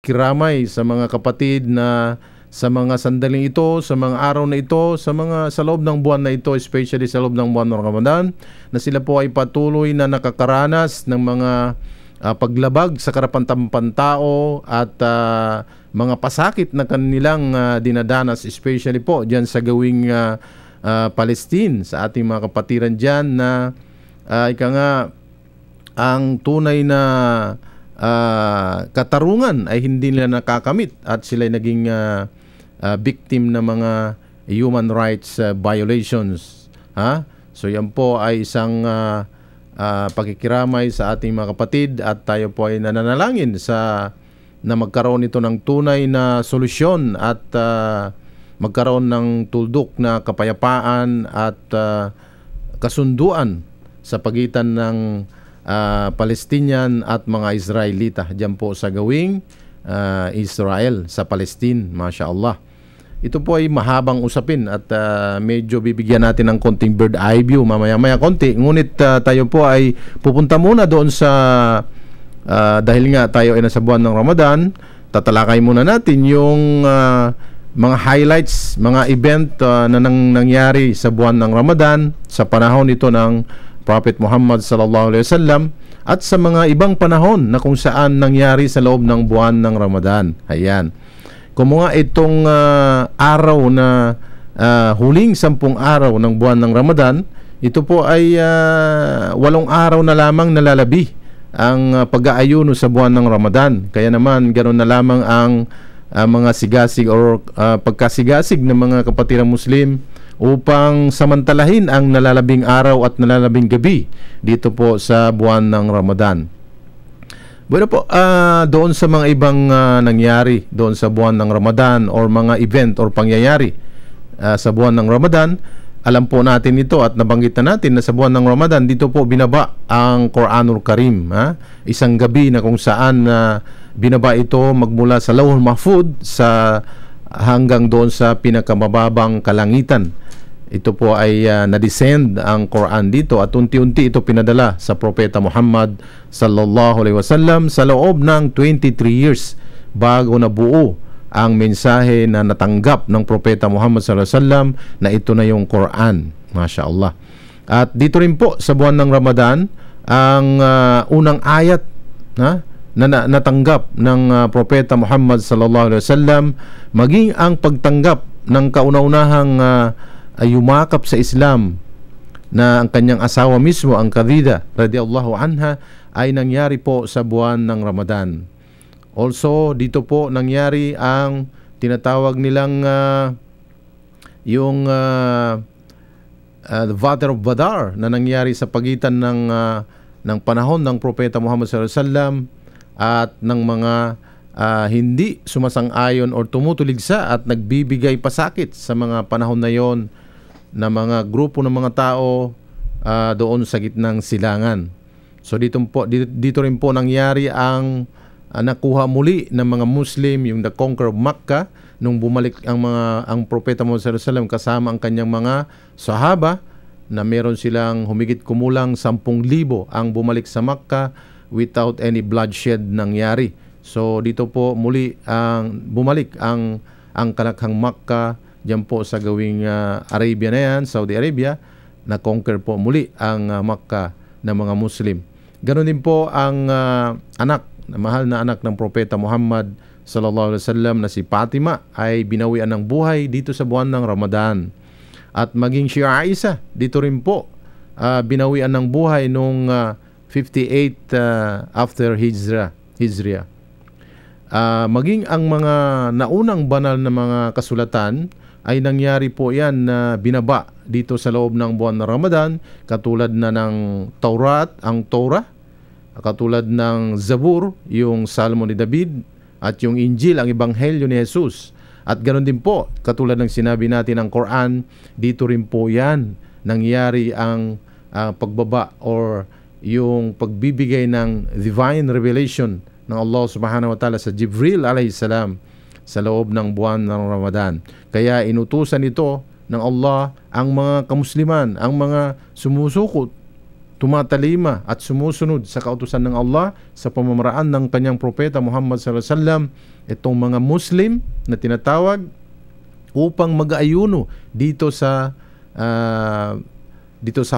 pakikiramay sa mga kapatid na sa mga sandaling ito, sa mga araw na ito, sa loob ng buwan na ito, especially sa loob ng buwan ng Ramadan, na sila po ay patuloy na nakakaranas ng mga paglabag sa karapan-tao at mga pasakit na kanilang dinadanas, especially po dyan sa gawing Palestine, sa ating mga kapatiran dyan na ika nga ang tunay na katarungan ay hindi nila nakakamit at sila ay naging victim ng mga human rights violations. So yan po ay isang pakikiramay sa ating mga kapatid at tayo po ay nananalangin na magkaroon ito ng tunay na solusyon at magkaroon ng tuldok na kapayapaan at kasunduan sa pagitan ng Palestinian at mga Israelita diyan po sa gawing Israel sa Palestine. Masya Allah. Ito po ay mahabang usapin at medyo bibigyan natin ng konting bird eye view mamaya-maya konti. Ngunit tayo po ay pupunta muna doon sa dahil nga tayo ay nasa buwan ng Ramadan, tatalakay muna natin yung mga highlights, mga event na nangyari sa buwan ng Ramadan sa panahon nito ng Prophet Muhammad sallallahu alaihi wasallam at sa mga ibang panahon na kung saan nangyari sa loob ng buwan ng Ramadan. Ayan. Kumuha itong araw na huling 10 araw ng buwan ng Ramadan, ito po ay 8 araw na lamang nalalabi ang pag-aayuno sa buwan ng Ramadan. Kaya naman ganoon na lamang ang mga sigasig or pagkasigasig ng mga kapatiran Muslim upang samantalahin ang nalalabing araw at nalalabing gabi dito po sa buwan ng Ramadan. Bueno po, doon sa mga ibang nangyari doon sa buwan ng Ramadan or mga event or pangyayari sa buwan ng Ramadan, alam po natin ito at nabanggit na natin na sa buwan ng Ramadan dito po binaba ang Quranul Karim. Isang gabi na kung saan binaba ito magmula sa Lauhul Mahfud hanggang doon sa pinakamababang kalangitan. Ito po ay na-descend ang Quran dito at unti-unti ito pinadala sa Propeta Muhammad sallallahu alaihi wasallam sa loob ng 23 years bago nabuo ang mensahe na natanggap ng Propeta Muhammad sallallahu alaihi wasallam na ito na yung Quran. Masya Allah. At dito rin po sa buwan ng Ramadan ang unang ayat na natanggap ng Propeta Muhammad sallallahu alaihi wasallam, maging ang pagtanggap ng kauna-unahang yumakap sa Islam na ang kanyang asawa mismo, ang Khadija radhiyallahu anha, ay nangyari po sa buwan ng Ramadan. Also, dito po nangyari ang tinatawag nilang yung the Battle of Badr na nangyari sa pagitan ng panahon ng Propeta Muhammad sallallahu alaihi wasallam at ng mga hindi sumasang-ayon o tumutuligsa at nagbibigay pasakit sa mga panahon na yon na mga grupo ng mga tao doon sa gitnang silangan. So dito rin po nangyari ang nakuha muli ng mga Muslim, yung the conquer of Makkah, nung bumalik ang Propeta Muhammad sallallahu alaihi wasallam kasama ang kanyang mga sahaba, na meron silang humigit kumulang 10,000 ang bumalik sa Makkah without any bloodshed nangyari. So dito po muli bumalik ang kalakhang Makkah diyan po sa gawing Arabia na yan, Saudi Arabia, na conquer po muli ang Makkah ng mga Muslim. Ganon din po ang mahal na anak ng Propeta Muhammad sallallahu alaihi wasallam na si Fatima ay binawian ng buhay dito sa buwan ng Ramadan. At maging si Aisha dito rin po binawian ng buhay nung 58 after Hijrah. Maging ang mga naunang banal na mga kasulatan ay nangyari po yan na binaba dito sa loob ng buwan ng Ramadan, katulad na ng Taurat, ang Torah, katulad ng Zabur, yung Salmo ni David, at yung Injil, ang Ebanghelyo ni Jesus. At ganoon din po, katulad ng sinabi natin ng Quran, dito rin po yan nangyari ang pagbaba or yung pagbibigay ng divine revelation ng Allah subhanahu wa ta'ala sa Jibril alayhi salam sa loob ng buwan ng Ramadan. Kaya inutusan ito ng Allah ang mga kamusliman, ang mga sumusukot tumatalima at sumusunod sa kautusan ng Allah sa pamamaraan ng kanyang propeta Muhammad sallallahu alaihi wasallam, itong mga Muslim na tinatawag upang mag-ayuno dito sa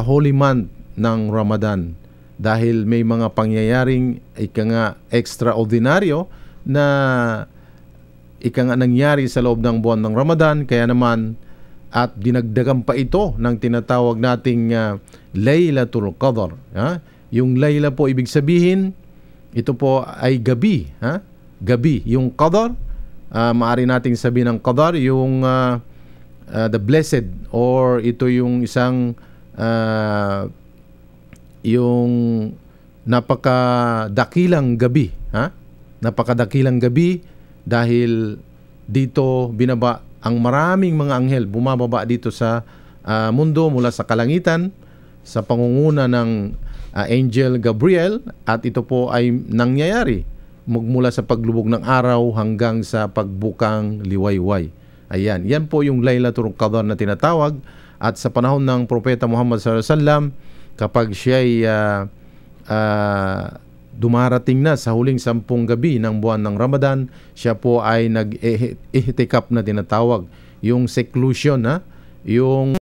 holy month ng Ramadan, dahil may mga pangyayaring extraordinaryo na nangyari sa loob ng buwan ng Ramadan. Kaya naman, at dinagdagan pa ito ng tinatawag nating Laylatul Qadr. Yung Layla po, ibig sabihin, ito po ay gabi. Gabi. Yung Qadr, maaari nating sabihin ng Qadr, yung the blessed, or ito yung isang yung napakadakilang gabi. Napakadakilang gabi, dahil dito binaba ang maraming mga anghel, bumababa dito sa mundo mula sa kalangitan sa pangunguna ng Angel Gabriel, at ito po ay nangyayari magmula sa paglubog ng araw hanggang sa pagbukang liwayway. Ayan, yan po yung Laylatul Qadr na tinatawag. At sa panahon ng Propeta Muhammad sallallahu alaihi wasallam, kapag siya ay dumarating na sa huling 10 gabi ng buwan ng Ramadan, siya po ay nag-ihtikaf na tinatawag, yung seclusion, yung